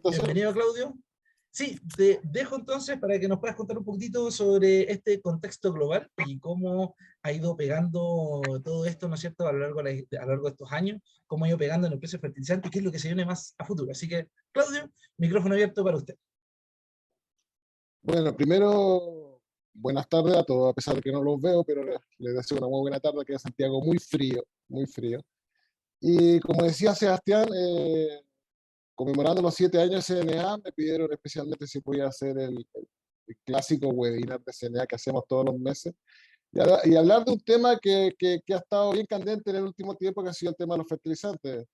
presentación. Bienvenido, Claudio. Sí, te dejo entonces para que nos puedas contar un poquitito sobre este contexto global y cómo ha ido pegando todo esto, ¿no es cierto?, a lo largo de estos años, cómo ha ido pegando en el precio fertilizante y qué es lo que se viene más a futuro. Así que, Claudio, micrófono abierto para usted. Bueno, primero, buenas tardes a todos, a pesar de que no los veo, pero les deseo una muy buena tarde aquí en Santiago, muy frío, muy frío. Y como decía Sebastián, conmemorando los 7 años de CNA, me pidieron especialmente si podía hacer el clásico webinar de CNA que hacemos todos los meses y hablar de un tema que ha estado bien candente en el último tiempo, que ha sido el tema de los fertilizantes.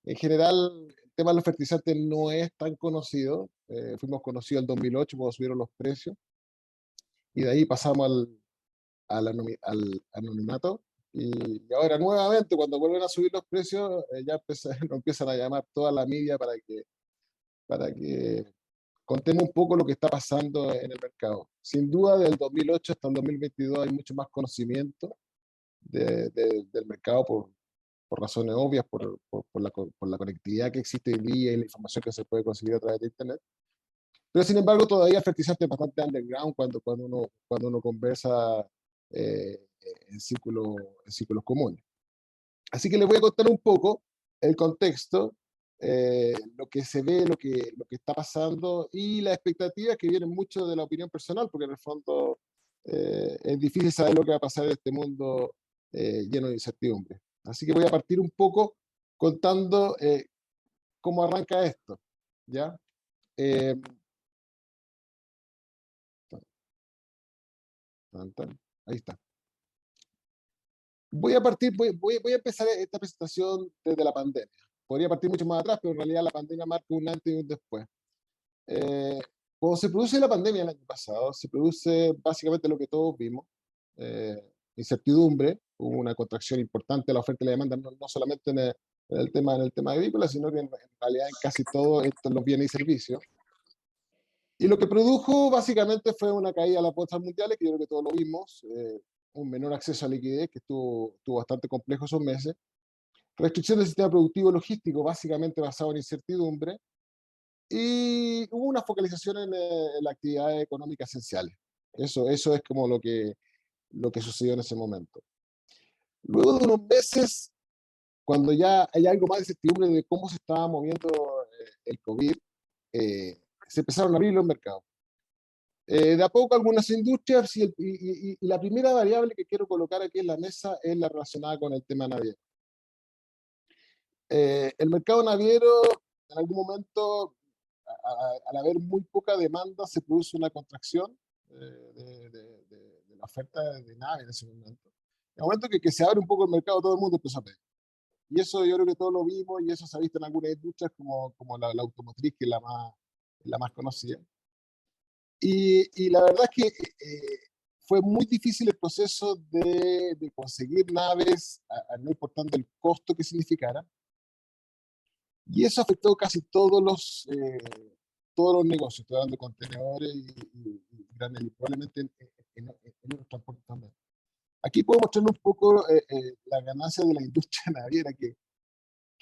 En general, el tema de los fertilizantes no es tan conocido. Fuimos conocidos en el 2008 cuando subieron los precios y de ahí pasamos al anonimato. Y ahora nuevamente, cuando vuelven a subir los precios, nos empiezan a llamar toda la media para que contemos un poco lo que está pasando en el mercado. Sin duda, del 2008 hasta el 2022 hay mucho más conocimiento del mercado por razones obvias, por la conectividad que existe hoy día y la información que se puede conseguir a través de Internet. Pero sin embargo, todavía el fertilizante es bastante underground cuando uno conversa eh, en círculos comunes. Así que les voy a contar un poco el contexto, lo que se ve, lo que está pasando y las expectativas que vienen mucho de la opinión personal, porque en el fondo es difícil saber lo que va a pasar en este mundo lleno de incertidumbre. Así que voy a partir un poco contando cómo arranca esto, ¿ya? Eh, Ahí está. Voy a empezar esta presentación desde la pandemia. Podría partir mucho más atrás, pero en realidad la pandemia marca un antes y un después. Eh, Cuando se produce la pandemia el año pasado, se produce básicamente lo que todos vimos, incertidumbre, hubo una contracción importante de la oferta y la demanda, no solamente en el tema agrícola, sino que en realidad en casi todos los bienes y servicios. Y lo que produjo básicamente fue una caída de las bolsas mundiales, que yo creo que todos lo vimos, un menor acceso a liquidez, que estuvo bastante complejo esos meses, restricción del sistema productivo logístico, básicamente basado en incertidumbre, y hubo una focalización en las actividades económicas esenciales. Eso es como lo que sucedió en ese momento. Luego de unos meses, cuando ya hay algo más de incertidumbre de cómo se estaba moviendo el COVID, se empezaron a abrir los mercados. De a poco algunas industrias, y la primera variable que quiero colocar aquí en la mesa es la relacionada con el tema naviero. El mercado naviero, en algún momento, al haber muy poca demanda, se produce una contracción de la oferta de naves en ese momento. En el momento que se abre un poco el mercado, todo el mundo empezó a pedir. Y eso yo creo que todos lo vimos, y eso se ha visto en algunas industrias como la automotriz, que es la más conocida. Y la verdad es que fue muy difícil el proceso de conseguir naves, no importando el costo que significara, y eso afectó casi todos los negocios. Estoy hablando de contenedores y grandes, y probablemente en los transportes también. Aquí puedo mostrarle un poco la ganancia de la industria naviera, que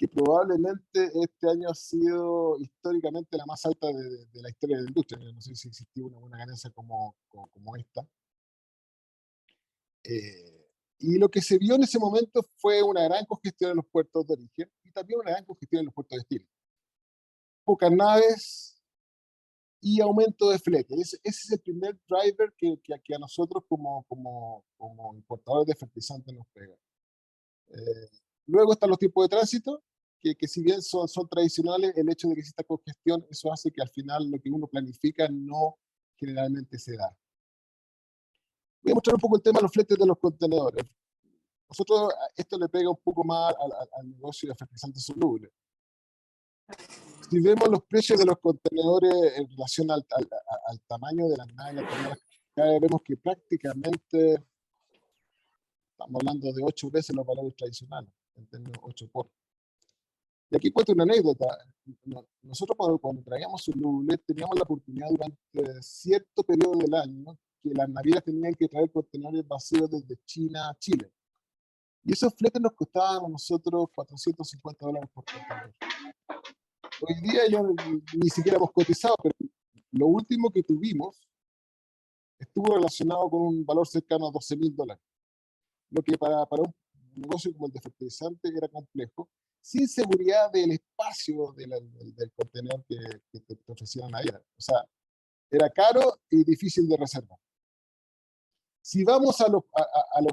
probablemente este año ha sido históricamente la más alta de la historia de la industria. No sé si existió una buena ganancia como esta. Y lo que se vio en ese momento fue una gran congestión en los puertos de origen y también una gran congestión en los puertos de destino. Pocas naves y aumento de flete. Ese es el primer driver que a nosotros como importadores de fertilizantes nos pega. Luego están los tiempos de tránsito, que si bien son tradicionales, el hecho de que exista congestión, eso hace que al final lo que uno planifica no generalmente se da. Voy a mostrar un poco el tema de los fletes de los contenedores. Nosotros esto le pega un poco más al negocio de fertilizantes solubles. Si vemos los precios de los contenedores en relación al tamaño de las naves, vemos que prácticamente estamos hablando de 8 veces los valores tradicionales, en términos 8 por. Y aquí cuento una anécdota. Nosotros cuando traíamos solubles teníamos la oportunidad durante cierto periodo del año que las navieras tenían que traer contenedores vacíos desde China a Chile. Y esos fletes nos costaban a nosotros $450 por contenedor. Hoy día ya ni siquiera hemos cotizado, pero lo último que tuvimos estuvo relacionado con un valor cercano a $12.000, lo que para un negocio como el de fertilizante era complejo, sin seguridad del espacio del contenedor que te ofrecieron ahí. O sea, era caro y difícil de reservar. Si vamos a los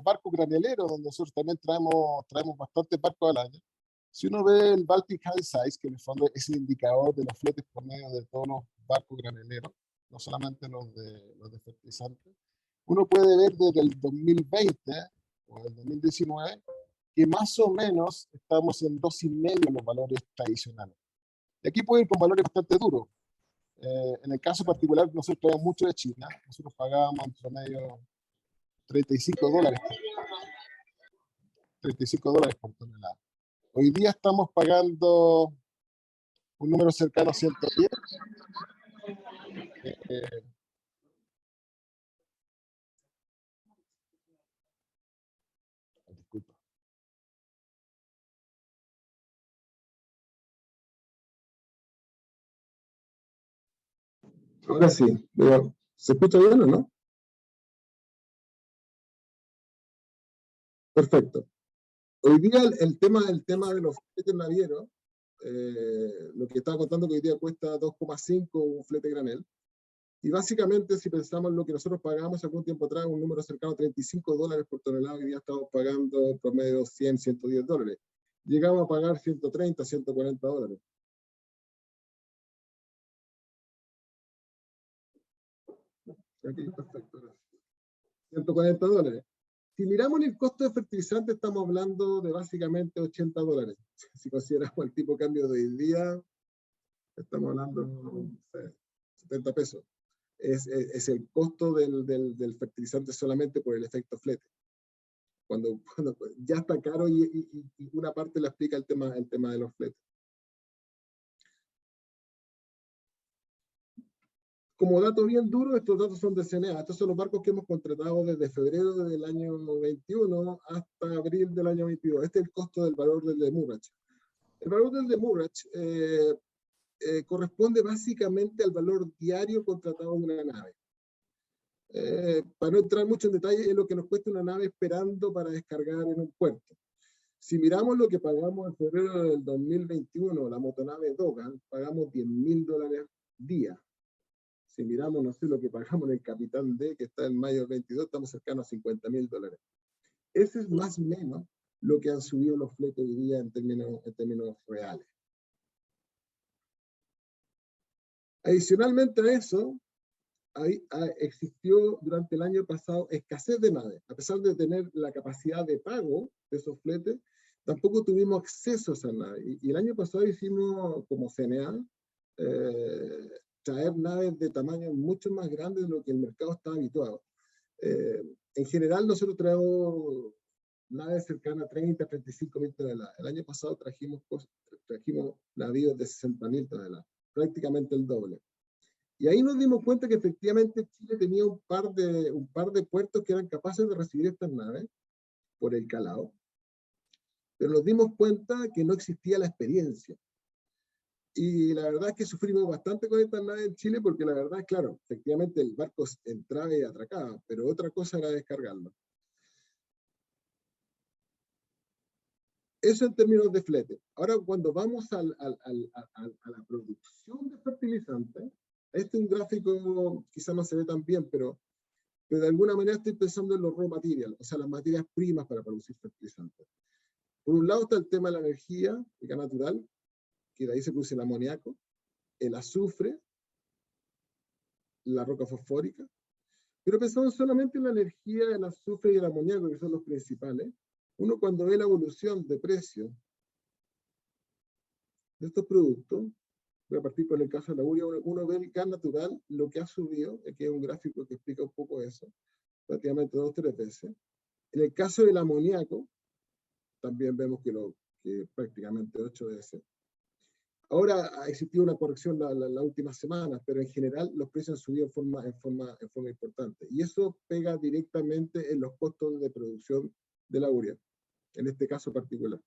barcos graneleros, donde nosotros también traemos bastantes barcos al año, si uno ve el Baltic High Size, que en el fondo es el indicador de los fletes por medio de todos los barcos graneleros, no solamente los de fertilizantes, uno puede ver desde el 2020 o el 2019 que más o menos estamos en 2,5 los valores tradicionales. Y aquí puede ir con valores bastante duros. En el caso particular, nosotros traemos mucho de China, nosotros pagábamos en promedio $35, $35 por tonelada. Hoy día estamos pagando un número cercano a 110. Disculpa. Ahora sí, ¿se escucha bien o no? Perfecto. Hoy día el tema de los fletes navieros, lo que estaba contando que hoy día cuesta 2,5 un flete granel. Y básicamente, si pensamos en lo que nosotros pagamos algún tiempo atrás, un número cercano a $35 por tonelada, hoy día estamos pagando promedio $100, $110. Llegamos a pagar $130, $140. Aquí, perfecto, gracias. $140. Si miramos el costo de fertilizante, estamos hablando de básicamente $80. Si consideramos el tipo de cambio de hoy día, estamos hablando de 70 pesos. Es el costo del fertilizante solamente por el efecto flete. Cuando ya está caro y una parte le explica el tema de los fletes. Como dato bien duro, estos datos son de CNA. Estos son los barcos que hemos contratado desde febrero del año 21 hasta abril del año 22. Este es el costo del valor del demurrage. El valor del demurrage corresponde básicamente al valor diario contratado de una nave. Para no entrar mucho en detalle, es lo que nos cuesta una nave esperando para descargar en un puerto. Si miramos lo que pagamos en febrero del 2021, la motonave Dogan, pagamos $10.000 día. Si miramos, no sé, lo que pagamos en el Capitán D, que está en mayo del 22, estamos cercanos a $50.000. Ese es más o menos lo que han subido los fletes hoy día en términos reales. Adicionalmente a eso, existió durante el año pasado escasez de naves. A pesar de tener la capacidad de pago de esos fletes, tampoco tuvimos acceso a esas naves. Y el año pasado hicimos, como CNA, traer naves de tamaño mucho más grande de lo que el mercado está habituado. En general, nosotros traemos naves cercanas a 30, 35 mil toneladas. El año pasado trajimos navíos de 60.000 toneladas, prácticamente el doble. Y ahí nos dimos cuenta que efectivamente Chile tenía un par de puertos que eran capaces de recibir estas naves por el calado, pero nos dimos cuenta que no existía la experiencia. Y la verdad es que sufrimos bastante con estas naves en Chile porque la verdad es, claro, efectivamente el barco entraba y atracaba, pero otra cosa era descargarlo. Eso en términos de flete. Ahora, cuando vamos a la producción de fertilizantes, este es un gráfico, quizá no se ve tan bien, pero de alguna manera estoy pensando en los raw materials, o sea, las materias primas para producir fertilizantes. Por un lado está el tema de la energía natural, que de ahí se produce el amoníaco, el azufre, la roca fosfórica, pero pensamos solamente en la energía, el azufre y el amoníaco, que son los principales. Uno cuando ve la evolución de precio de estos productos, voy a partir con el caso de la urea, uno ve el gas natural, lo que ha subido, aquí hay un gráfico que explica un poco eso, prácticamente 2 o 3 veces. En el caso del amoníaco, también vemos que prácticamente 8 veces. Ahora ha existido una corrección la última semana, pero en general los precios han subido en forma importante. Y eso pega directamente en los costos de producción de la urea, en este caso particular.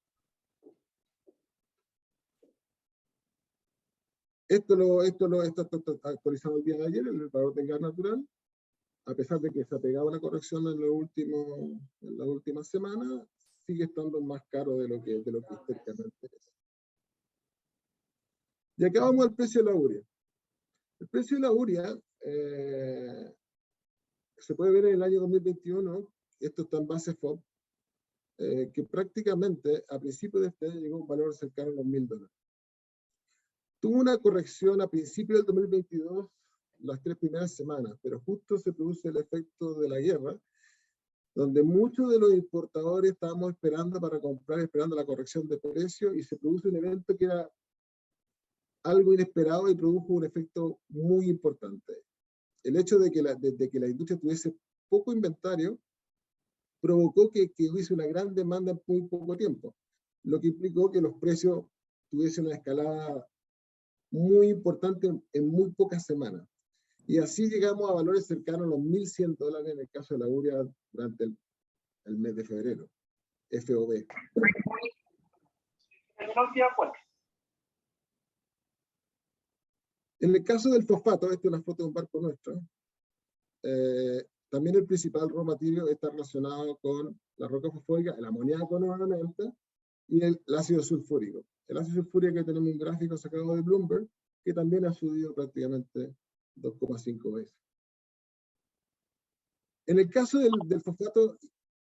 Esto está actualizado el día de ayer, el valor del gas natural, a pesar de que se ha pegado una corrección en la última semana, sigue estando más caro de lo que históricamente es. Y acá vamos al precio de la urea. El precio de la urea se puede ver en el año 2021, esto está en base FOB, que prácticamente a principios de este año llegó a un valor cercano a los $1.000. Tuvo una corrección a principios del 2022, las 3 primeras semanas, pero justo se produce el efecto de la guerra, donde muchos de los importadores estábamos esperando para comprar, esperando la corrección de precio, y se produce un evento que era algo inesperado y produjo un efecto muy importante. El hecho de que la industria tuviese poco inventario provocó que hubiese una gran demanda en muy poco tiempo, lo que implicó que los precios tuviesen una escalada muy importante en muy pocas semanas. Y así llegamos a valores cercanos a los $1.100 en el caso de la urea durante el mes de febrero, FOB. En el caso del fosfato, esta es una foto de un barco nuestro, también el principal raw material está relacionado con la roca fosfórica, el amoníaco nuevamente, y el ácido sulfúrico. El ácido sulfúrico, que tenemos un gráfico sacado de Bloomberg, que también ha subido prácticamente 2,5 veces. En el caso del fosfato,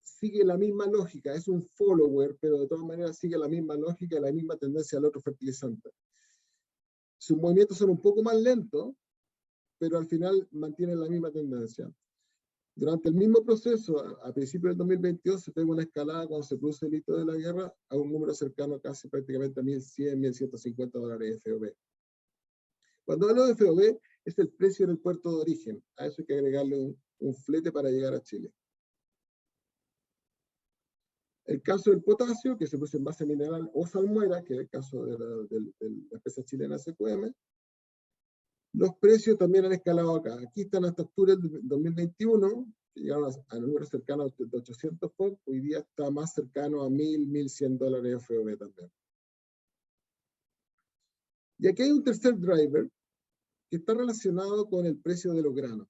sigue la misma lógica, es un follower, pero de todas maneras sigue la misma lógica y la misma tendencia al otro fertilizante. Sus movimientos son un poco más lentos, pero al final mantienen la misma tendencia. Durante el mismo proceso, a principios del 2022, se pega una escalada cuando se produce el hito de la guerra a un número cercano casi prácticamente a $1.100, $1.150 FOB. Cuando hablo de FOB, es el precio en el puerto de origen. A eso hay que agregarle un flete para llegar a Chile. El caso del potasio, que se produce en base mineral o salmuera, que es el caso de la empresa chilena SQM, los precios también han escalado acá. Aquí están hasta octubre del 2021, que llegaron a números cercanos de 800 FOB, hoy día está más cercano a $1.000, $1.100 FOB también. Y aquí hay un tercer driver que está relacionado con el precio de los granos.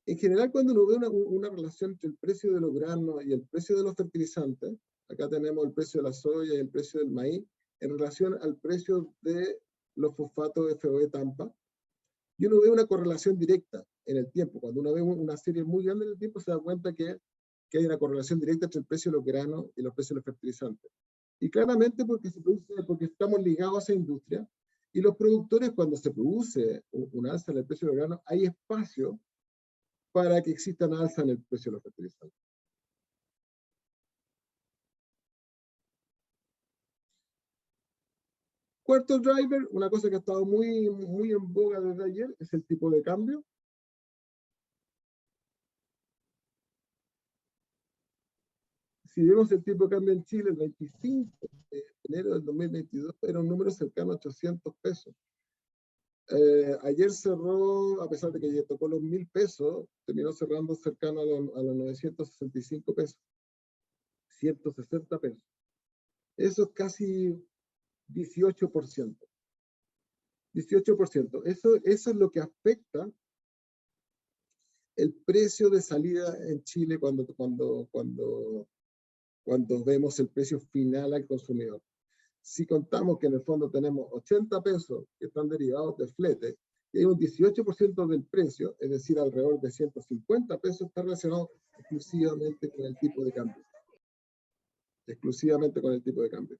En general, cuando uno ve una relación entre el precio de los granos y el precio de los fertilizantes, acá tenemos el precio de la soya y el precio del maíz, en relación al precio de los fosfatos FOB Tampa, y uno ve una correlación directa en el tiempo. Cuando uno ve una serie muy grande en el tiempo, se da cuenta que hay una correlación directa entre el precio de los granos y los precios de los fertilizantes. Y claramente porque estamos ligados a esa industria, y los productores, cuando se produce una alza en el precio de los granos, hay espacio para que existan alza en el precio de los fertilizantes. Cuarto driver, una cosa que ha estado muy en boga desde ayer, es el tipo de cambio. Si vemos el tipo de cambio en Chile, el 25 de enero del 2022, era un número cercano a 800 pesos. Ayer cerró, a pesar de que ya tocó los 1.000 pesos, terminó cerrando cercano a los 965 pesos. 160 pesos. Eso es casi 18%. 18%. Eso es lo que afecta el precio de salida en Chile cuando vemos el precio final al consumidor. Si contamos que en el fondo tenemos 80 pesos que están derivados de flete, y hay un 18% del precio, es decir, alrededor de 150 pesos, está relacionado exclusivamente con el tipo de cambio. Exclusivamente con el tipo de cambio.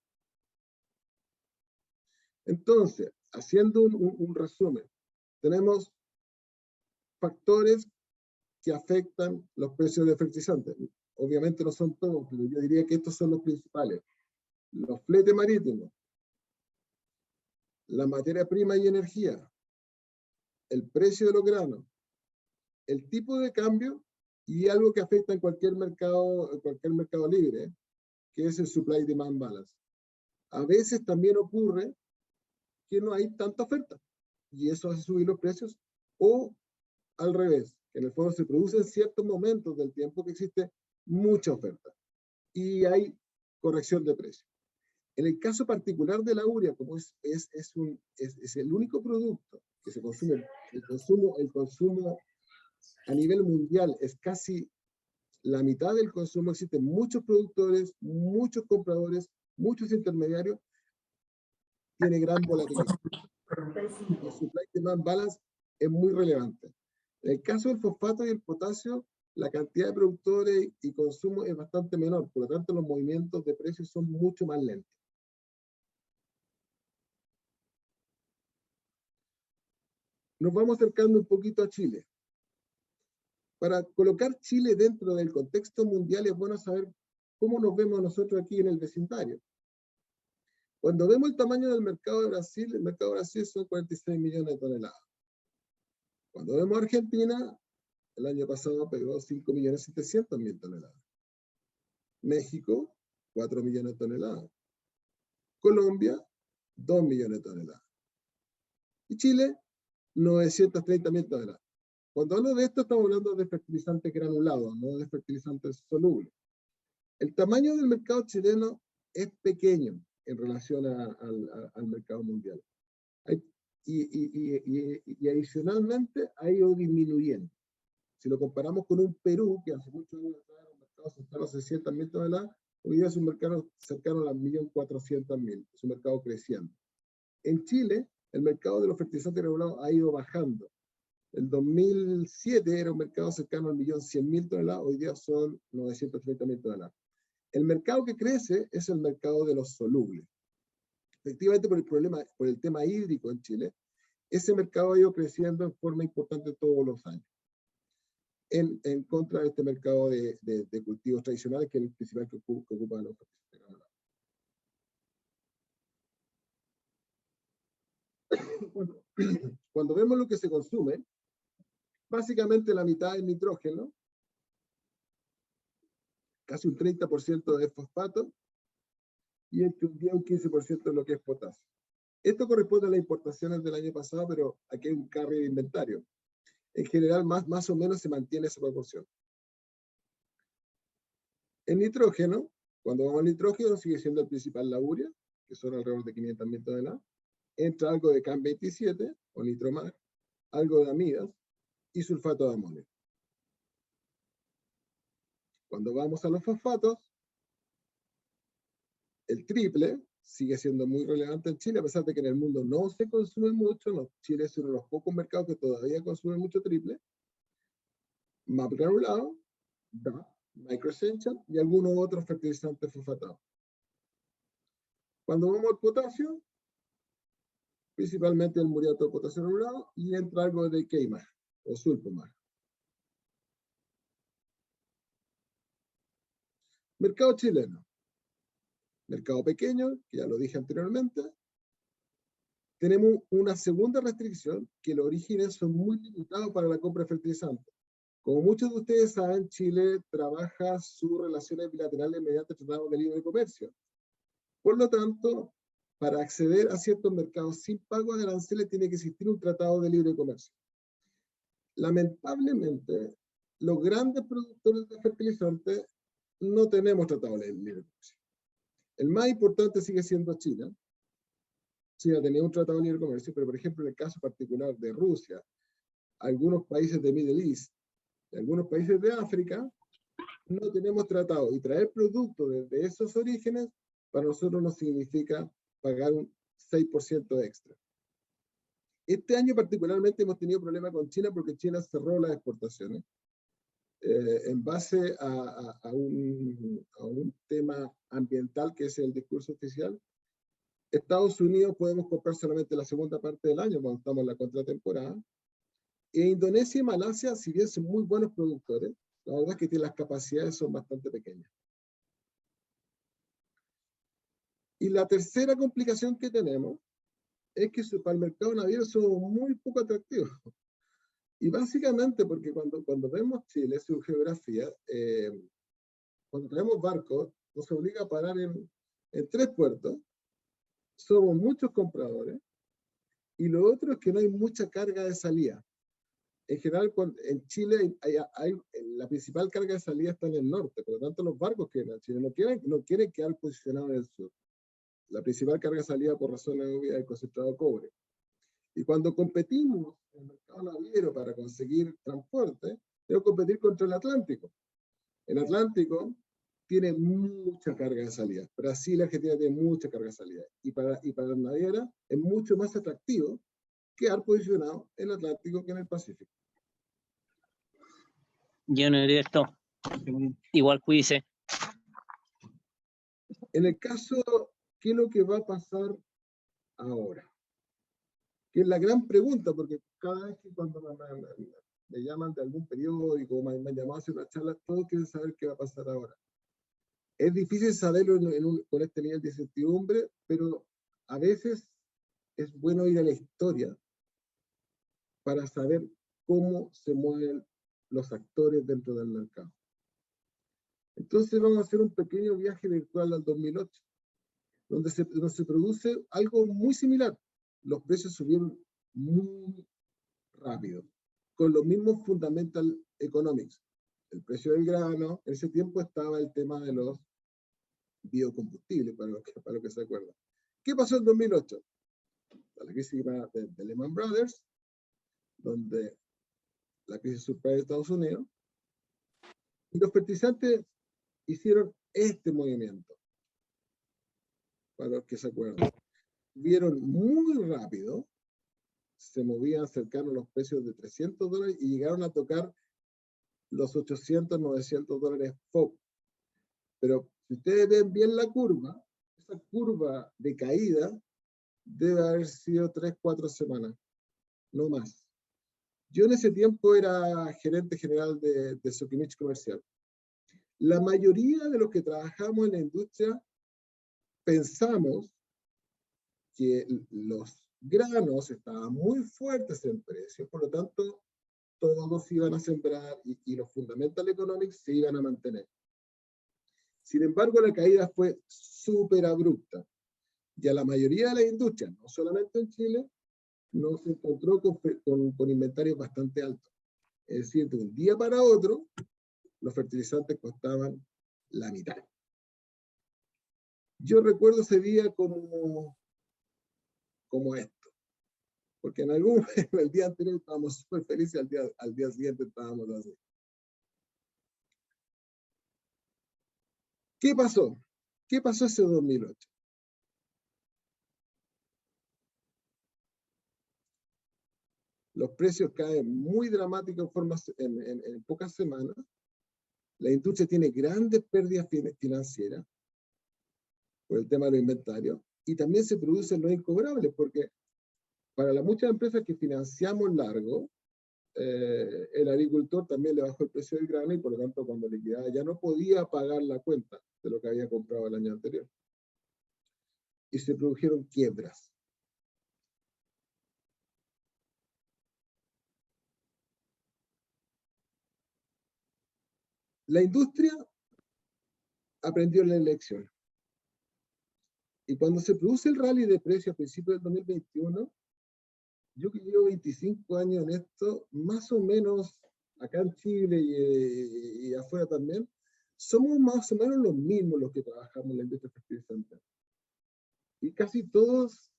Entonces, haciendo un resumen, tenemos factores que afectan los precios de fertilizantes. Obviamente no son todos, pero yo diría que estos son los principales. Los fletes marítimos, la materia prima y energía, el precio de los granos, el tipo de cambio y algo que afecta en cualquier mercado libre, que es el supply-demand balance. A veces también ocurre que no hay tanta oferta y eso hace subir los precios, o al revés, que en el fondo se produce en ciertos momentos del tiempo que existe mucha oferta y hay corrección de precios. En el caso particular de la urea, como es el único producto que se consume, el consumo a nivel mundial es casi la mitad del consumo, existen muchos productores, muchos compradores, muchos intermediarios, tiene gran volatilidad. El supply demand balance es muy relevante. En el caso del fosfato y el potasio, la cantidad de productores y consumo es bastante menor, por lo tanto los movimientos de precios son mucho más lentos. Nos vamos acercando un poquito a Chile. Para colocar Chile dentro del contexto mundial es bueno saber cómo nos vemos nosotros aquí en el vecindario. Cuando vemos el tamaño del mercado de Brasil, el mercado de Brasil son 46 millones de toneladas. Cuando vemos Argentina, el año pasado pegó 5.700.000 toneladas. México, 4 millones de toneladas. Colombia, 2 millones de toneladas. Y Chile, 930.000 toneladas. Cuando hablo de esto, estamos hablando de fertilizantes granulados, no de fertilizantes solubles. El tamaño del mercado chileno es pequeño en relación al mercado mundial. Y adicionalmente ha ido disminuyendo. Si lo comparamos con un Perú, que hace muchos años estaba en un mercado cercano a 600.000 toneladas, hoy día es un mercado cercano a las 1.400.000, es un mercado creciendo. En Chile, el mercado de los fertilizantes regulados ha ido bajando. El 2007 era un mercado cercano al 1.100.000 toneladas, hoy día son 930.000 toneladas. El mercado que crece es el mercado de los solubles. Efectivamente, por el tema hídrico en Chile, ese mercado ha ido creciendo en forma importante todos los años. En contra de este mercado de cultivos tradicionales, que es el principal que ocupan los fertilizantes. Cuando vemos lo que se consume, básicamente la mitad es nitrógeno, casi un 30% de fosfato, y entre un 10 y un 15% de lo que es potasio. Esto corresponde a las importaciones del año pasado, pero aquí hay un carry de inventario. En general, más o menos se mantiene esa proporción. El nitrógeno, cuando vamos al nitrógeno, sigue siendo el principal la urea, que son alrededor de 500.000 toneladas. Entra algo de CAN 27 o nitromar, algo de amidas y sulfato de amonio. Cuando vamos a los fosfatos, el triple sigue siendo muy relevante en Chile, a pesar de que en el mundo no se consume mucho. No, Chile es uno de los pocos mercados que todavía consume mucho triple. MAP granulado, DAP, Microessential y algunos otros fertilizantes fosfatados. Cuando vamos al potasio, principalmente el muriato de potasio granulado, y entra algo de Keimar o Sulpomar. Mercado chileno. Mercado pequeño, que ya lo dije anteriormente. Tenemos una segunda restricción, que los orígenes son muy limitados para la compra de fertilizantes. Como muchos de ustedes saben, Chile trabaja sus relaciones bilaterales mediante tratados de libre comercio. Por lo tanto, para acceder a ciertos mercados sin pago de aranceles tiene que existir un tratado de libre comercio. Lamentablemente, los grandes productores de fertilizantes no tenemos tratado de libre comercio. El más importante sigue siendo China. China tenía un tratado de libre comercio, pero por ejemplo en el caso particular de Rusia, algunos países de Middle East, y algunos países de África, no tenemos tratado. Y traer productos desde esos orígenes, para nosotros nos significa pagar un 6% extra. Este año particularmente hemos tenido problemas con China porque China cerró las exportaciones en base a un tema ambiental que es el discurso oficial. Estados Unidos podemos comprar solamente la segunda parte del año cuando estamos en la contratemporada. E Indonesia y Malasia, si bien son muy buenos productores, la verdad es que las capacidades son bastante pequeñas. Y la tercera complicación que tenemos es que para el mercado naviero somos muy poco atractivos. Y básicamente porque cuando vemos Chile, su geografía, cuando tenemos barcos, nos obliga a parar en 3 puertos, somos muchos compradores, y lo otro es que no hay mucha carga de salida. En general, en Chile la principal carga de salida está en el norte, por lo tanto los barcos que vienen a Chile no quieren quedar posicionados en el sur. La principal carga de salida por razones obvias del concentrado de cobre. Y cuando competimos en el mercado naviero para conseguir transporte, tenemos que competir contra el Atlántico. El Atlántico tiene mucha carga de salida. Brasil y Argentina tienen mucha carga de salida. Y para las navieras es mucho más atractivo quedar posicionado en el Atlántico que en el Pacífico. Yo no diría esto. Igual cuídese. En el caso, ¿qué es lo que va a pasar ahora? Que es la gran pregunta, porque cada vez que cuando me llaman de algún periódico, me han llamado a hacer una charla, todos quieren saber qué va a pasar ahora. Es difícil saberlo con este nivel de incertidumbre, pero a veces es bueno ir a la historia para saber cómo se mueven los actores dentro del mercado. Entonces vamos a hacer un pequeño viaje virtual al 2008, donde se produce algo muy similar. Los precios subieron muy rápido, con los mismos fundamental economics. El precio del grano, en ese tiempo estaba el tema de los biocombustibles, para lo que se acuerdan. ¿Qué pasó en 2008? La crisis de Lehman Brothers, donde la crisis surpre de Estados Unidos, y los fertilizantes hicieron este movimiento, para los que se acuerdan. Vieron muy rápido, se movían cercanos los precios de $300 y llegaron a tocar los $800, $900 FOB. Pero si ustedes ven bien la curva, esa curva de caída debe haber sido 3, 4 semanas, no más. Yo en ese tiempo era gerente general de Sokimich Comercial. La mayoría de los que trabajamos en la industria pensamos que los granos estaban muy fuertes en precio, por lo tanto, todos iban a sembrar y los fundamental economics se iban a mantener. Sin embargo, la caída fue súper abrupta. Y a la mayoría de las industrias, no solamente en Chile, no se encontró con inventarios bastante altos. Es decir, de un día para otro, los fertilizantes costaban la mitad. Yo recuerdo ese día como esto, porque en el día anterior estábamos súper felices, al día siguiente estábamos así. ¿Qué pasó? ¿Qué pasó ese 2008? Los precios caen muy dramáticos en pocas semanas. La industria tiene grandes pérdidas financieras por el tema de los inventarios, y también se producen los incobrables, porque para muchas empresas que financiamos largo, el agricultor también le bajó el precio del grano y por lo tanto cuando liquidaba ya no podía pagar la cuenta de lo que había comprado el año anterior. Y se produjeron quiebras. La industria aprendió la lección. Y cuando se produce el rally de precios a principios del 2021, yo que llevo 25 años en esto, más o menos acá en Chile y afuera también, somos más o menos los mismos los que trabajamos en la industria fertilizante. Y casi todos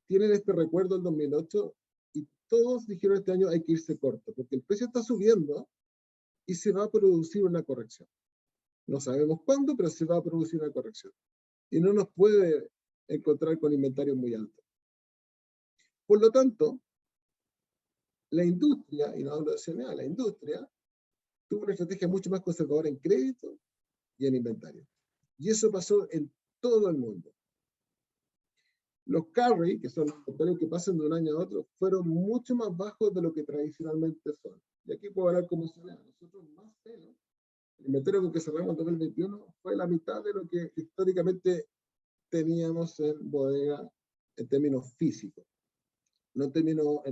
tienen este recuerdo del 2008 y todos dijeron este año hay que irse corto, porque el precio está subiendo y se va a producir una corrección. No sabemos cuándo, pero se va a producir una corrección. Y no nos puede encontrar con inventarios muy altos. Por lo tanto, la industria, y no hablo de CNA, la industria tuvo una estrategia mucho más conservadora en crédito y en inventario. Y eso pasó en todo el mundo. Los carry, que son los inventarios que pasan de un año a otro, fueron mucho más bajos de lo que tradicionalmente son. Y aquí puedo hablar como CNA. Nosotros más o menos, el inventario con que cerramos en 2021 fue la mitad de lo que históricamente teníamos en bodega en términos físicos. No en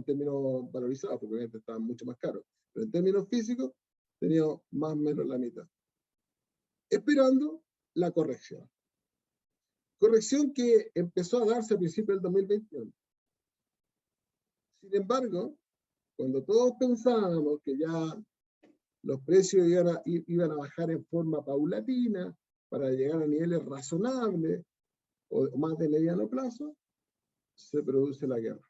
términos valorizados, porque obviamente estaban mucho más caros, pero en términos físicos teníamos más o menos la mitad. Esperando la corrección. Corrección que empezó a darse a principios del 2021. Sin embargo, cuando todos pensábamos que ya los precios iban a bajar en forma paulatina para llegar a niveles razonables, o más de mediano plazo, se produce la guerra.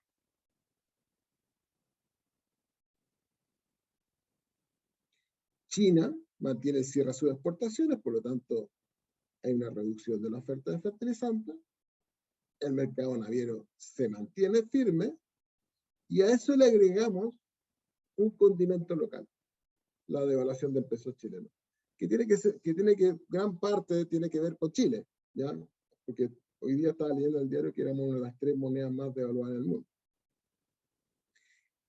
China mantiene el cierre a sus exportaciones, por lo tanto hay una reducción de la oferta de fertilizantes, el mercado naviero se mantiene firme, y a eso le agregamos un condimento local, la devaluación del peso chileno, que gran parte tiene que ver con Chile, ¿ya? Porque hoy día estaba leyendo el diario que éramos una de las 3 monedas más devaluadas del mundo.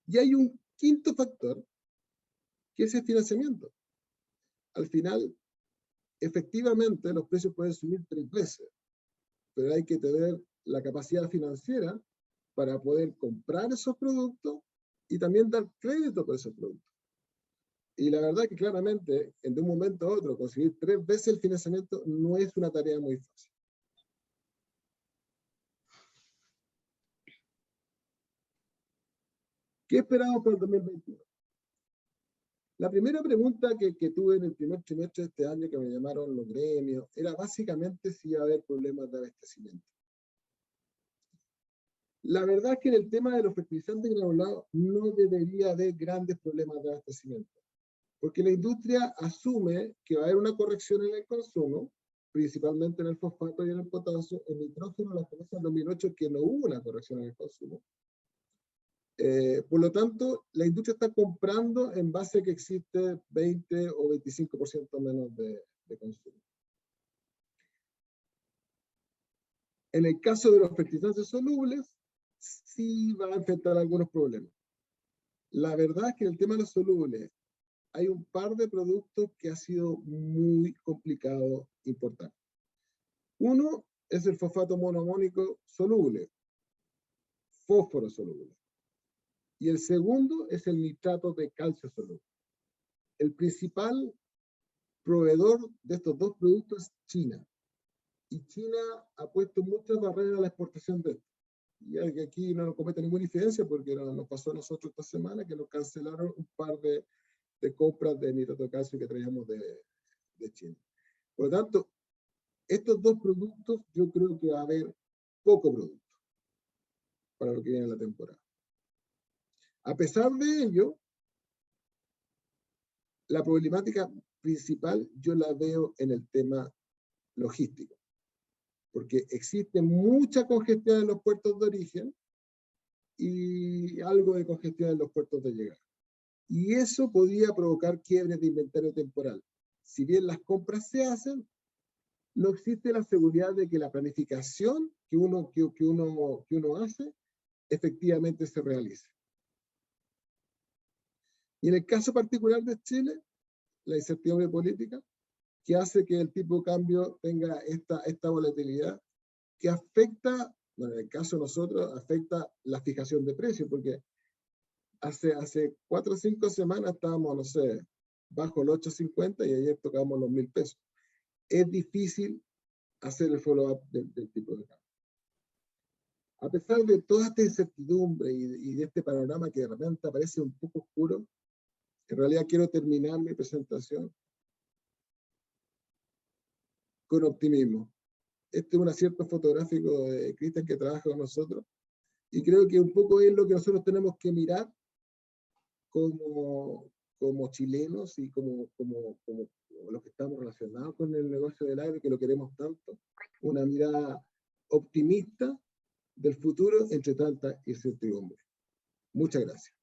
Y hay un quinto factor, que es el financiamiento. Al final, efectivamente, los precios pueden subir 3 veces, pero hay que tener la capacidad financiera para poder comprar esos productos y también dar crédito por esos productos. Y la verdad que claramente, de un momento a otro, conseguir 3 veces el financiamiento no es una tarea muy fácil. ¿Qué esperamos para el 2021? La primera pregunta que tuve en el primer trimestre de este año, que me llamaron los gremios, era básicamente si iba a haber problemas de abastecimiento. La verdad es que en el tema de los fertilizantes granulados no debería haber grandes problemas de abastecimiento, porque la industria asume que va a haber una corrección en el consumo, principalmente en el fosfato y en el potasio. En nitrógeno, la experiencia del 2008 que no hubo una corrección en el consumo. Por lo tanto, la industria está comprando en base a que existe 20 o 25% menos de consumo. En el caso de los fertilizantes solubles, sí va a enfrentar algunos problemas. La verdad es que en el tema de los solubles hay un par de productos que ha sido muy complicado importar. Uno es el fosfato monoamónico soluble, fósforo soluble. Y el segundo es el nitrato de calcio soluble. El principal proveedor de estos dos productos es China. Y China ha puesto muchas barreras a la exportación de esto. Y aquí no nos comete ninguna incidencia porque nos pasó a nosotros esta semana que nos cancelaron un par de compras de nitrato de calcio que traíamos de China. Por lo tanto, estos dos productos yo creo que va a haber poco producto para lo que viene en la temporada. A pesar de ello, la problemática principal yo la veo en el tema logístico, porque existe mucha congestión en los puertos de origen y algo de congestión en los puertos de llegada. Y eso podría provocar quiebres de inventario temporal. Si bien las compras se hacen, no existe la seguridad de que la planificación que uno hace efectivamente se realice. Y en el caso particular de Chile, la incertidumbre política, que hace que el tipo de cambio tenga esta volatilidad, que afecta, bueno, en el caso de nosotros, afecta la fijación de precios, porque hace 4 o 5 semanas estábamos, no sé, bajo los 8.50 y ayer tocamos los 1.000 pesos. Es difícil hacer el follow-up del tipo de cambio. A pesar de toda esta incertidumbre y de este panorama que de repente parece un poco oscuro, en realidad quiero terminar mi presentación con optimismo. Este es un acierto fotográfico de Cristian que trabaja con nosotros y creo que un poco es lo que nosotros tenemos que mirar como chilenos y como los que estamos relacionados con el negocio del agro, que lo queremos tanto, una mirada optimista del futuro entre tanta incertidumbre. Muchas gracias.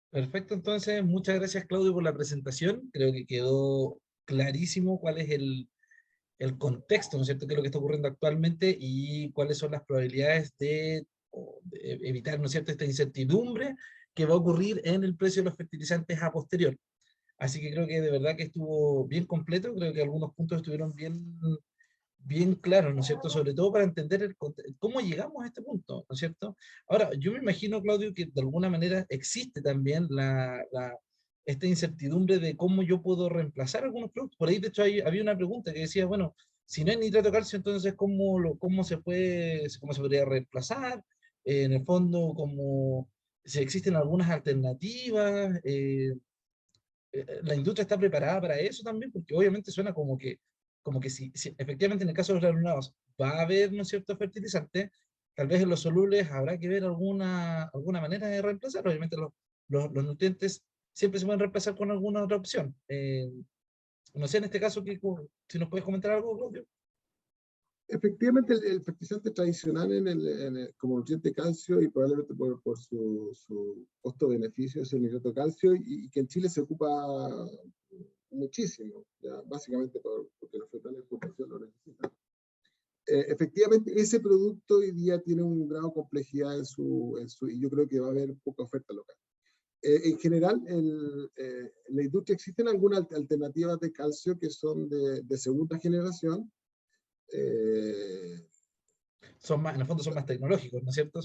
Perfecto, entonces, muchas gracias Claudio por la presentación. Creo que quedó clarísimo cuál es el contexto, ¿no es cierto?, qué es lo que está ocurriendo actualmente y cuáles son las probabilidades de evitar, ¿no es cierto?, esta incertidumbre que va a ocurrir en el precio de los fertilizantes a posterior. Así que creo que de verdad que estuvo bien completo, creo que algunos puntos estuvieron bien claros, ¿no es cierto?, sobre todo para entender cómo llegamos a este punto, ¿no es cierto? Ahora, yo me imagino, Claudio, que de alguna manera existe también esta incertidumbre de cómo yo puedo reemplazar algunos productos. Por ahí, de hecho, había una pregunta que decía, bueno, si no hay nitrato de calcio, entonces, ¿cómo se podría reemplazar? En el fondo, si existen algunas alternativas. la industria está preparada para eso también, porque obviamente suena como que si efectivamente en el caso de los granulados va a haber, ¿no es cierto?, fertilizante, tal vez en los solubles habrá que ver alguna manera de reemplazar. Obviamente los nutrientes siempre se pueden reemplazar con alguna otra opción. No sé, en este caso, si nos puedes comentar algo, Claudio. Efectivamente, el fertilizante tradicional como nutriente calcio, y probablemente por su costo-beneficio, es el nitrato de calcio, y que en Chile se ocupa muchísimo, ya, básicamente porque los frutales de exportación lo necesitan. Efectivamente, ese producto hoy día tiene un grado de complejidad y yo creo que va a haber poca oferta local. En general, en la industria existen algunas alternativas de calcio que son de segunda generación. En el fondo son más tecnológicos, ¿no es cierto?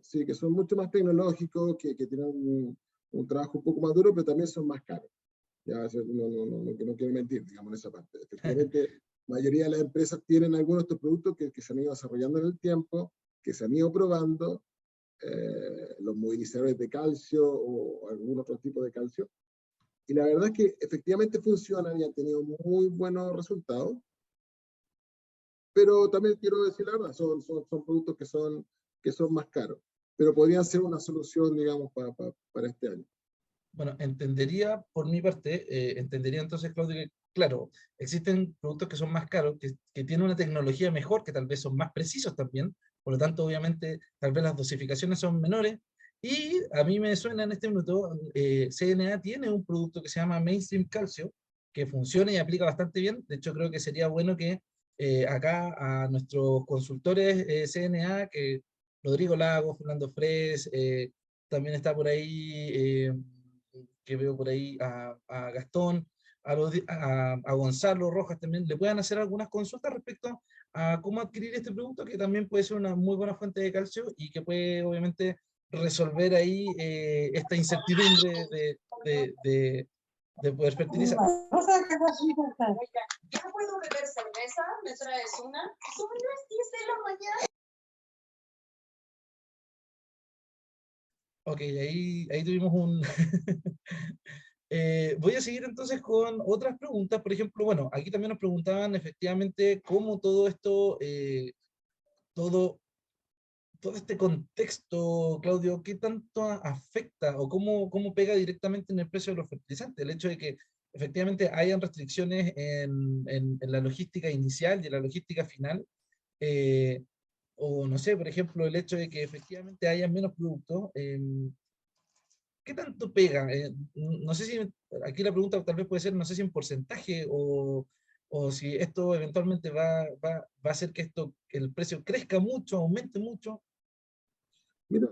Sí, que son mucho más tecnológicos, que tienen un trabajo un poco más duro, pero también son más caros. Ya, no quiero mentir, digamos, en esa parte. Efectivamente, la mayoría de las empresas tienen algunos de estos productos que se han ido desarrollando en el tiempo, que se han ido probando, los movilizadores de calcio o algún otro tipo de calcio. Y la verdad es que efectivamente funcionan y han tenido muy buenos resultados. Pero también quiero decir la verdad, son productos que son más caros, pero podrían ser una solución, digamos, para este año. Bueno, entendería por mi parte, entendería entonces, Claudio, que claro, existen productos que son más caros, que tienen una tecnología mejor, que tal vez son más precisos también, por lo tanto, obviamente, tal vez las dosificaciones son menores, y a mí me suena en este minuto, CNA tiene un producto que se llama Mainstream Calcio, que funciona y aplica bastante bien. De hecho, creo que sería bueno que acá a nuestros consultores CNA, que Rodrigo Lagos, Fernando Fres, también está por ahí, que veo por ahí a Gastón, a Gonzalo Rojas también, le puedan hacer algunas consultas respecto a cómo adquirir este producto, que también puede ser una muy buena fuente de calcio y que puede obviamente resolver ahí esta incertidumbre de poder fertilizar. ¿Ya puedo beber cerveza? ¿Me traes una? Son las 10 de la mañana. Ok, ahí tuvimos un... voy a seguir entonces con otras preguntas. Por ejemplo, bueno, aquí también nos preguntaban efectivamente cómo todo esto, todo este contexto, Claudio, ¿qué tanto afecta o cómo pega directamente en el precio de los fertilizantes? El hecho de que efectivamente hayan restricciones en la logística inicial y en la logística final, eh, o no sé, por ejemplo, el hecho de que efectivamente haya menos productos, ¿qué tanto pega? No sé si, aquí la pregunta tal vez puede ser, no sé si en porcentaje o si esto eventualmente va a hacer que el precio crezca mucho, aumente mucho. Mira,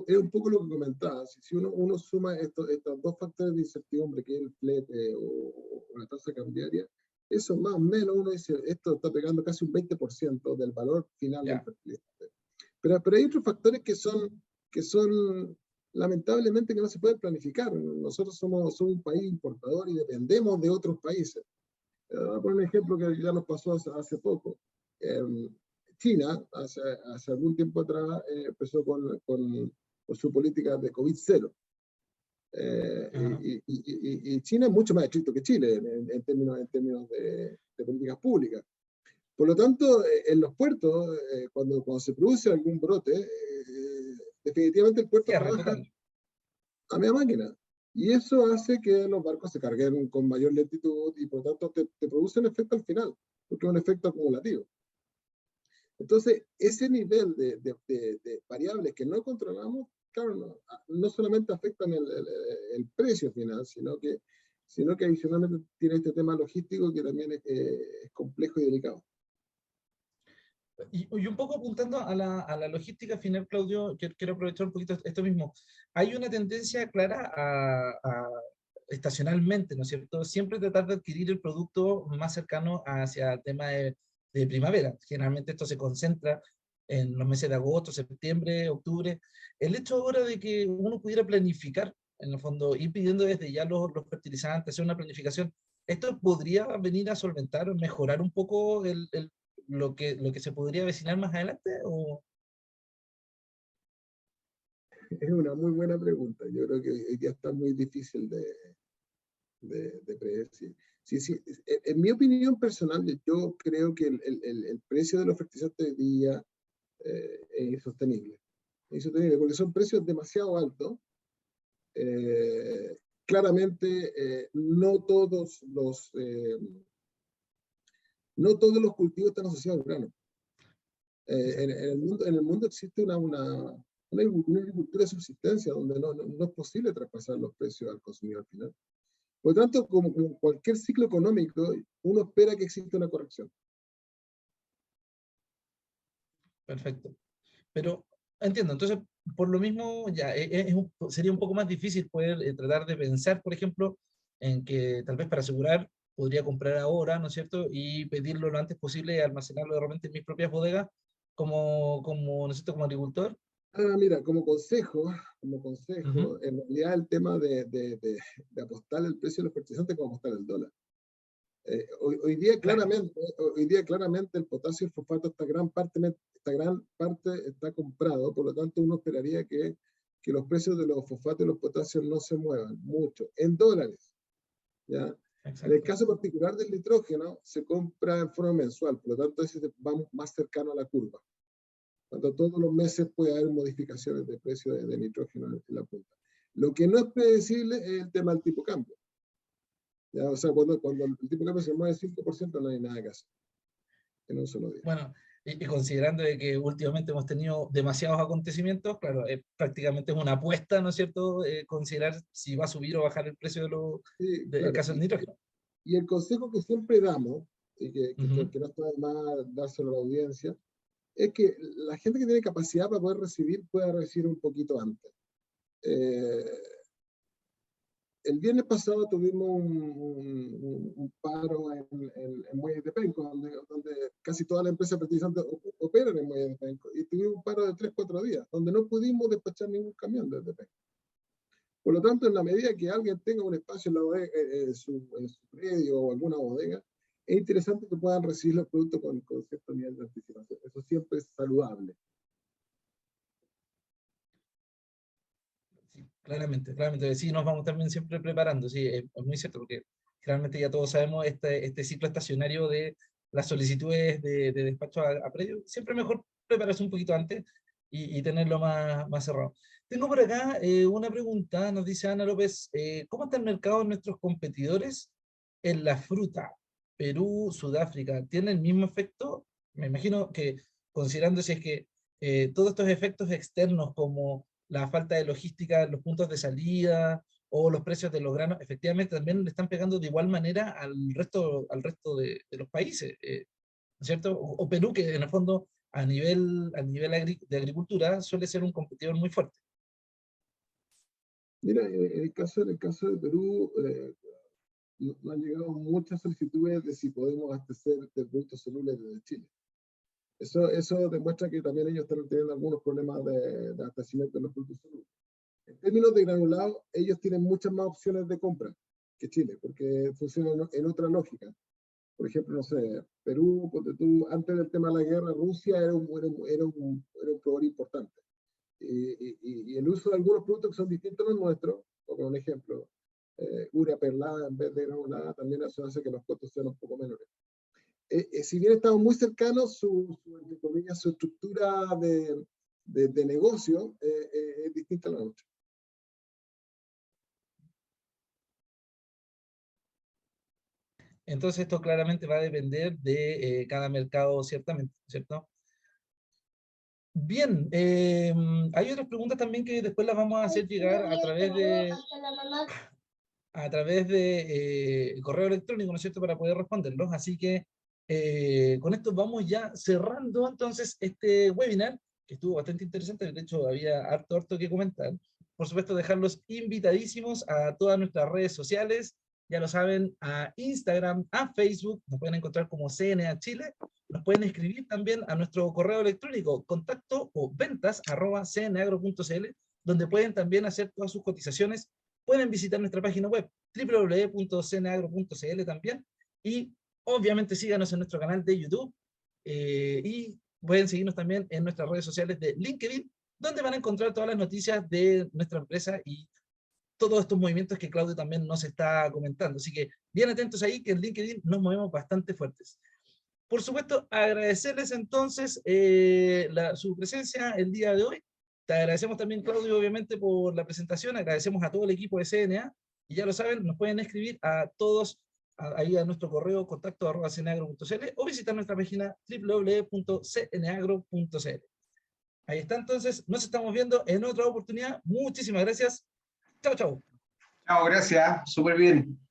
es un poco lo que comentaba. Si uno suma estos dos factores de incertidumbre, que es el flete o la tasa cambiaria, eso más o menos uno dice, esto está pegando casi un 20% del valor final del fertilizante. Pero hay otros factores que son lamentablemente que no se pueden planificar. Nosotros somos un país importador y dependemos de otros países. Voy a poner un ejemplo que ya nos pasó hace poco. China, hace algún tiempo atrás, empezó con su política de COVID-0. Y China es mucho más estricto que Chile en términos de políticas públicas. Por lo tanto, en los puertos, cuando se produce algún brote, definitivamente el puerto trabaja a media máquina. Y eso hace que los barcos se carguen con mayor lentitud y por lo tanto te produce un efecto al final, porque es un efecto acumulativo. Entonces, ese nivel de variables que no controlamos, claro, no solamente afectan el precio final, sino que adicionalmente tiene este tema logístico que también es complejo y delicado. Y un poco apuntando a la logística final, Claudio, quiero aprovechar un poquito esto mismo. Hay una tendencia clara estacionalmente, ¿no es cierto? Siempre tratar de adquirir el producto más cercano hacia el tema de primavera. Generalmente esto se concentra en los meses de agosto, septiembre, octubre. El hecho ahora de que uno pudiera planificar, en el fondo, ir pidiendo desde ya los fertilizantes, hacer una planificación, ¿esto podría venir a solventar o mejorar un poco lo que se podría avecinar más adelante? ¿O? Es una muy buena pregunta. Yo creo que ya está muy difícil de precio. Sí, sí, en mi opinión personal, yo creo que el precio de los fertilizantes hoy día es insostenible. Es insostenible porque son precios demasiado altos. Claramente, no todos los cultivos están asociados al grano. En el mundo existe una agricultura de subsistencia donde no es posible traspasar los precios al consumidor final. Por lo tanto, como cualquier ciclo económico, uno espera que exista una corrección. Perfecto. Pero entiendo, entonces, por lo mismo, ya sería un poco más difícil poder tratar de pensar, por ejemplo, en que tal vez para asegurar podría comprar ahora, ¿no es cierto? Y pedirlo lo antes posible y almacenarlo de repente en mis propias bodegas ¿no es cierto? Como agricultor. Mira, como consejo, Ujú. en realidad el tema de apostar el precio de los fertilizantes es como apostar el dólar. Hoy día Claro, claramente el potasio y el fosfato, esta gran parte está comprado, por lo tanto uno esperaría que los precios de los fosfatos y los potasios no se muevan mucho, en dólares, ¿ya? En el exacto. caso particular del nitrógeno, se compra en forma mensual, por lo tanto ese va más cercano a la curva. Cuando todos los meses puede haber modificaciones de precio de nitrógeno en la punta. Lo que no es predecible es el tema del tipo de cambio. ¿Ya? O sea, cuando el tipo de cambio se mueve 5%, no hay nada que hacer en un solo día. Bueno, y considerando de que últimamente hemos tenido demasiados acontecimientos, claro, prácticamente es una apuesta, ¿no es cierto? Considerar si va a subir o bajar el precio Sí, del claro. caso del nitrógeno. Y el consejo que siempre damos, y Ujú. que no está de más dárselo a la audiencia, es que la gente que tiene capacidad para poder recibir pueda recibir un poquito antes. Eh, el viernes pasado tuvimos un paro en Muelles de Penco, donde casi todas las empresas fertilizantes operan en Muelles de Penco, y tuvimos un paro de 3-4 días, donde no pudimos despachar ningún camión desde Penco. Por lo tanto, en la medida que alguien tenga un espacio en, en su predio o alguna bodega, es interesante que puedan recibir los productos con cierto nivel de anticipación. Eso siempre es saludable. Sí, claramente, claramente. Sí, nos vamos también siempre preparando, sí, es muy cierto, porque realmente ya todos sabemos este ciclo estacionario de las solicitudes de despacho a predio. Siempre mejor prepararse un poquito antes y tenerlo más cerrado. Tengo por acá una pregunta, nos dice Ana López, ¿cómo está el mercado de nuestros competidores en la fruta? Perú, Sudáfrica, ¿tiene el mismo efecto? Me imagino que considerando si es que todos estos efectos externos como la falta de logística en los puntos de salida o los precios de los granos, efectivamente también le están pegando de igual manera al resto de los países, ¿no es cierto? O Perú, que en el fondo de agricultura suele ser un competidor muy fuerte. Mira, en el caso de Perú, nos han llegado muchas solicitudes de si podemos abastecer de productos solubles desde Chile. Eso demuestra que también ellos están teniendo algunos problemas de abastecimiento de los productos solubles. En términos de granulado, ellos tienen muchas más opciones de compra que Chile, porque funcionan en otra lógica. Por ejemplo, no sé, Perú, antes del tema de la guerra, Rusia era un proveedor importante. Y el uso de algunos productos que son distintos a los nuestros, como un ejemplo, urea perlada en vez de granulada, también eso hace que los costos sean un poco menores. Si bien estamos muy cercanos, entre comillas, su estructura de negocio es distinta a la nuestra. Entonces esto claramente va a depender de cada mercado, ciertamente, ¿cierto? Bien, hay otras preguntas también que después las vamos a hacer llegar a través de correo electrónico, ¿no es cierto?, para poder responderlos. Así que con esto vamos ya cerrando entonces este webinar, que estuvo bastante interesante, de hecho había harto que comentar. Por supuesto, dejarlos invitadísimos a todas nuestras redes sociales, ya lo saben, a Instagram, a Facebook, nos pueden encontrar como CNA Chile, nos pueden escribir también a nuestro correo electrónico, contacto o ventas@cnagro.cl, donde pueden también hacer todas sus cotizaciones. Pueden visitar nuestra página web www.cnagro.cl también, y obviamente síganos en nuestro canal de YouTube, y pueden seguirnos también en nuestras redes sociales de LinkedIn, donde van a encontrar todas las noticias de nuestra empresa y todos estos movimientos que Claudio también nos está comentando. Así que bien atentos ahí, que en LinkedIn nos movemos bastante fuertes. Por supuesto, agradecerles entonces su presencia el día de hoy. Te agradecemos también, Claudio, obviamente, por la presentación. Agradecemos a todo el equipo de CNA. Y ya lo saben, nos pueden escribir a todos ahí a nuestro correo contacto@cnagro.cl o visitar nuestra página www.cnagro.cl. Ahí está, entonces, nos estamos viendo en otra oportunidad. Muchísimas gracias. Chao, chao. Chao, gracias. Súper bien.